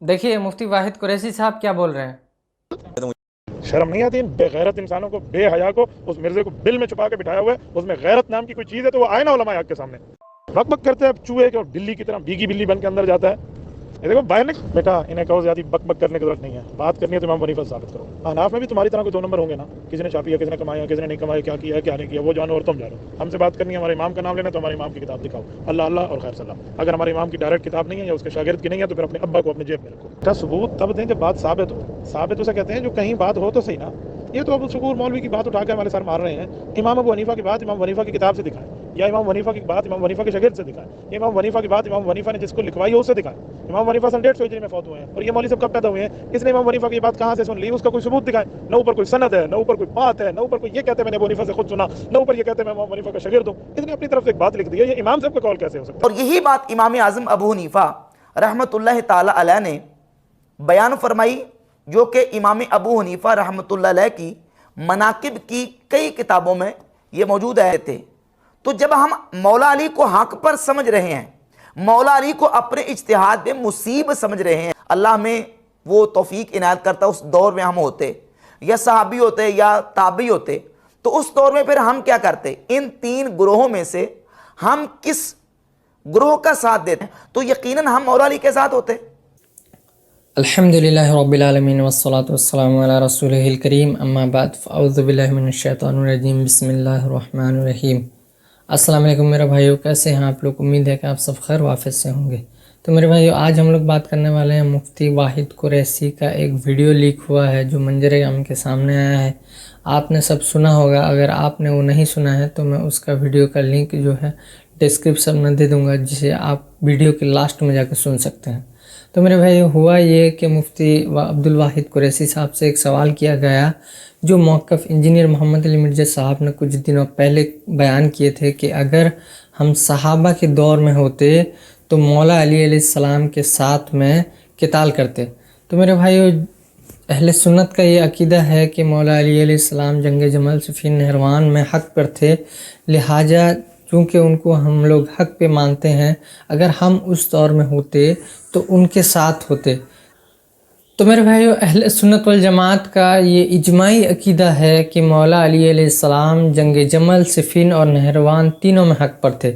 देखिए मुफ्ती वाहिद कुरैशी साहब क्या बोल रहे हैं। शर्म नहीं आती इन बेगैरत इंसानों को, बेहया को। उस मिर्जे को बिल में छुपा के बिठाया हुआ है, उसमें गैरत नाम की कोई चीज़ है तो वो आए ना उलमा हक के सामने। बक बक करते हैं चूहे के और बिल्ली की तरह, भीगी बिल्ली बन के अंदर जाता है। ये देखो बाहर ने बेटा, इन्हें कहो ज़्यादा बक बक करने की जरूरत नहीं है, बात करनी है तो इमाम हनीफा से साबित करो। हनाफ में भी तुम्हारी तरह कोई 2 नंबर होंगे ना, किसी ने छापी है, किसी ने कमाया, किसी ने नहीं कमाया, क्या किया क्या नहीं किया, वो जानो और तुम जानो। हमसे बात करनी है, हमारे इमाम का नाम लेना, तो हमारे इमाम की किताब दिखाओ, अल्लाह अल्लाह और खैर सलाम। अगर हमारे इमाम की डायरेक्ट किताब नहीं है या उसके शागिर्द की नहीं है तो फिर अपने अब्बा को अपने जेब में रखो। बेटा सबूत तब दें जब बात साबित हो। साबित उसे कहते हैं जो कहीं बात हो तो सही ना। ये तो अब शकूर मौलवी की बात उठा के हमारे सर मार रहे हैं। इमाम अबू हनीफा की बात इमाम हनीफा की किताब से दिखाएं, या इमाम हनीफा की बात इमाम हनीफा के शागिर्द से दिखाएं, इमाम हनीफा की बात इमाम हनीफा ने जिसको लिखवाई हो उससे दिखाएं। इमाम हनीफा 150 हिजरी में फौत हुए हैं और ये मौलवी सब कब पैदा हुए हैं, इसने इमाम हनीफा की बात कहाँ से सुन ली, उसका कोई सबूत दिखाएं। न ऊपर कोई सनद है, न ऊपर कोई बात है, न ऊपर कोई ये कहते हैं मैंने अबू हनीफा से खुद सुना, न ऊपर ये कहते हैं मैं इमाम हनीफा का शागिर्द हूँ। इसने अपनी तरफ से एक बात लिख दी है, ये इमाम साहब का कॉल कैसे हो सकता है। और यही बात इमाम आज़म अबू हनीफा रहमतुल्लाह ताला अलैह ने बयान फरमाई, जो कि इमाम अबू हनीफा रहमतुल्लाह अलैह की मनाकिब की कई किताबों में ये मौजूद है थे। तो जब हम मौला अली को हक पर समझ रहे हैं, मौला अली को अपने इज्तिहाद में मुसीब समझ रहे हैं, अल्लाह में वो तौफीक इनायत करता उस दौर में हम होते या सहाबी होते या ताबी होते, तो उस दौर में फिर हम क्या करते, इन 3 ग्रोहों में से हम किस ग्रोह का साथ देते हैं, तो यकीनन हम मौला अली के साथ होते। अल्हम्दुलिल्लाहि रब्बिल आलमीन वस्सलातु वस्सलामु अला रसूलिहिल करीम, अम्मा बाद, फ़अऊज़ु बिल्लाहि मिनश शैतानिर रजीम, बिस्मिल्लाहिर रहमानिर रहीम। अस्सलाम वालेकुम मेरे भाइयों, कैसे हैं आप लोग। उम्मीद है कि आप सब खैर वाफियत से होंगे। तो मेरे भाइयों, आज हम लोग बात करने वाले हैं मुफ्ती वाहिद कुरैशी का एक वीडियो लीक हुआ है जो मंजर आम के सामने आया है। आपने सब सुना होगा, अगर आपने वो नहीं सुना है तो मैं उसका वीडियो का लिंक जो है डिस्क्रिप्शन में दे दूँगा, जिसे आप वीडियो के लास्ट में जाकर सुन सकते हैं। तो मेरे भाई, हुआ ये कि मुफ्ती अब्दुल वाहिद कुरैशी साहब से एक सवाल किया गया जो मौक़िफ़ इंजीनियर मोहम्मद अली मिर्ज़ा साहब ने कुछ दिनों पहले बयान किए थे कि अगर हम सहाबा के दौर में होते तो मौला अली अलैहिस्सलाम के साथ में क़िताल करते। तो मेरे भाइयों, अहले सुन्नत का ये अकीदा है कि मौला अली अलैहिस्सलाम जंग जमल सिफ़ीन नहरवान में हक़ पर थे, लिहाजा चूँकि उनको हम लोग हक़ पे मानते हैं, अगर हम उस दौर में होते तो उनके साथ होते। तो मेरे भाइयों, अहले सुन्नत वल जमात का ये इजमाई अकीदा है कि मौला अली अलैहिस्सलाम जंग जमल, सिफ़ीन और नहरवान तीनों में हक़ पर थे।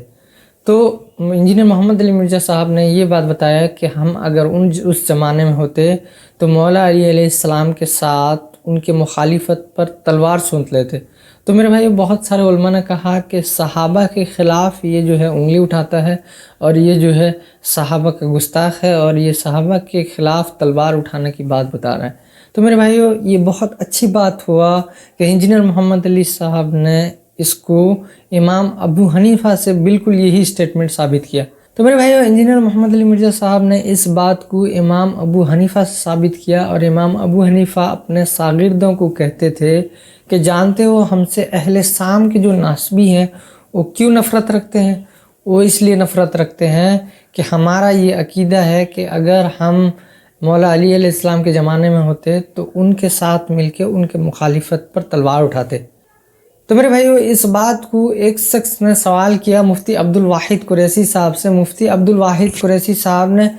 तो इंजीनियर मोहम्मद अली मिर्ज़ा साहब ने ये बात बताया कि हम अगर उस ज़माने में होते तो मौला अली अलैहिस्सलाम के साथ उनके मुखालिफत पर तलवार सूंघ लेते। तो मेरे भाई, बहुत सारे उलमा ने कहा कि सहाबा के ख़िलाफ़ ये जो है उंगली उठाता है और ये जो है सहाबा का गुस्ताख है और ये सहाबा के ख़िलाफ़ तलवार उठाने की बात बता रहा है। तो मेरे भाइयों, ये बहुत अच्छी बात हुआ कि इंजीनियर मोहम्मद अली साहब ने इसको इमाम अबू हनीफ़ा से बिल्कुल यही स्टेटमेंट साबित किया। तो मेरे भाइयों, इंजीनियर मोहम्मद अली मिर्ज़ा साहब ने इस बात को इमाम अबू हनीफ़ा से साबित किया और इमाम अबू हनीफ़ा अपने शागिर्दों को कहते थे कि जानते हो हमसे अहले शाम के जो नासबी हैं वो क्यों नफ़रत रखते हैं। वो इसलिए नफ़रत रखते हैं कि हमारा ये अकीदा है कि अगर हम मौला अली अलैहिस्सलाम के ज़माने में होते तो उनके साथ मिलके उनके मुखालिफत पर तलवार उठाते। तो मेरे भाइयों, इस बात को एक शख्स ने सवाल किया मुफ्ती अब्दुल वाहिद कुरैशी साहब से। मुफ्ती अब्दुल वाहिद कुरैशी साहब ने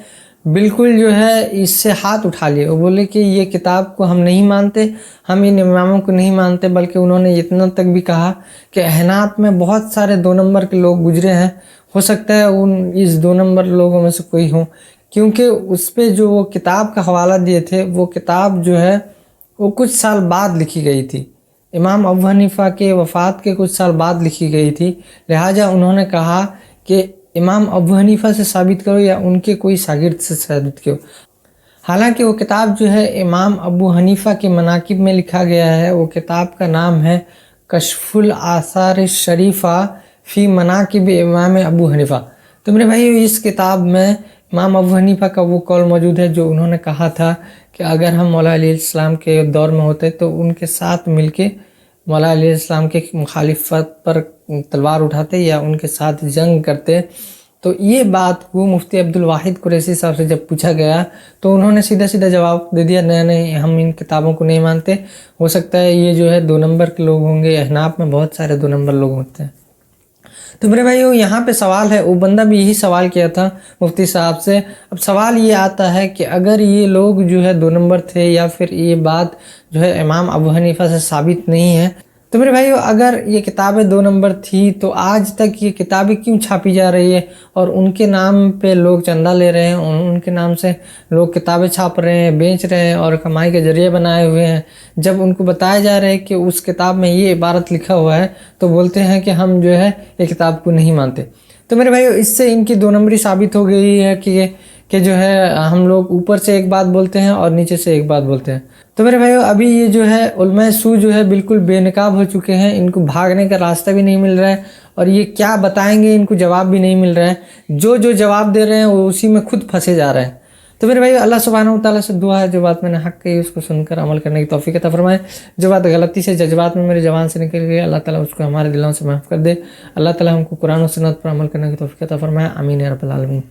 बिल्कुल जो है इससे हाथ उठा लिए। वो बोले कि ये किताब को हम नहीं मानते, हम इन इमामों को नहीं मानते, बल्कि उन्होंने इतना तक भी कहा कि अहनाफ में बहुत सारे 2 नंबर के लोग गुजरे हैं, हो सकता है उन इस 2 नंबर लोगों में से कोई हो, क्योंकि उस पर जो वो किताब का हवाला दिए थे वो किताब जो है वो कुछ साल बाद लिखी गई थी, इमाम अबू हनीफ़ा के वफ़ात के कुछ साल बाद लिखी गई थी। लिहाजा उन्होंने कहा कि इमाम अबू हनीफ़ा से साबित करो या उनके कोई शागिर्द से साबित करो। हालांकि वो किताब जो है इमाम अबू हनीफ़ा के मनाकिब में लिखा गया है। वो किताब का नाम है कशफुल आसार शरीफ़ा फ़ी मनाकिब इमाम अबू हनीफ़ा। तो मेरे भाई, इस किताब में इमाम अबू हनीफ़ा का वो कौल मौजूद है जो उन्होंने कहा था कि अगर हम मौला अली अलैहिस्सलाम के दौर में होते तो उनके साथ मिलके मौला अली अलैहिस्सलाम के मुखालिफत पर तलवार उठाते या उनके साथ जंग करते। तो ये बात को मुफ्ती अब्दुल वाहिद कुरैशी साहब से जब पूछा गया तो उन्होंने सीधा सीधा जवाब दे दिया, नहीं नहीं, हम इन किताबों को नहीं मानते। हो सकता है ये जो है 2 नंबर के लोग होंगे, अहनाफ में बहुत सारे 2 नंबर लोग होते हैं। تو میرے بھائیو یہاں پہ سوال ہے، وہ بندہ بھی یہی سوال کیا تھا مفتی صاحب سے. اب سوال یہ آتا ہے کہ اگر یہ لوگ جو ہے 2 نمبر تھے یا پھر یہ بات جو ہے امام ابو حنیفہ سے ثابت نہیں ہے، تو میرے بھائیو اگر یہ کتابیں 2 نمبر تھی تو آج تک یہ کتابیں کیوں چھاپی جا رہی ہے اور ان کے نام پہ لوگ چندہ لے رہے ہیں، ان کے نام سے لوگ کتابیں چھاپ رہے ہیں، بیچ رہے ہیں اور کمائی کے ذریعے بنائے ہوئے ہیں. جب ان کو بتایا جا رہا ہے کہ اس کتاب میں یہ عبارت لکھا ہوا ہے تو بولتے ہیں کہ ہم جو ہے یہ کتاب کو نہیں مانتے. تو میرے بھائیو اس سے ان کی 2 نمبری ثابت ہو گئی ہے کہ جو ہے ہم لوگ اوپر سے ایک بات بولتے ہیں اور نیچے سے ایک بات بولتے ہیں. تو میرے بھائیو ابھی یہ جو ہے علماء سو جو ہے بالکل بے نقاب ہو چکے ہیں، ان کو بھاگنے کا راستہ بھی نہیں مل رہا ہے اور یہ کیا بتائیں گے ان کو جواب بھی نہیں مل رہا ہے. جو جواب دے رہے ہیں وہ اسی میں خود پھنسے جا رہے ہیں. تو میرے بھائی اللہ سبحانہ و تعالیٰ سے دعا ہے جو بات میں نے حق کہی اس کو سن کر عمل کرنے کی توفیق عطا فرمائے، جو بات غلطی سے جذبات میں میری زبان سے نکل گئی اللہ تعالیٰ اس کو ہمارے دلوں سے معاف کر دے. اللہ تعالیٰ ہم کو قرآن و سنت پر عمل کرنے کی توفیق عطا فرمائے. آمین یا رب العالمین.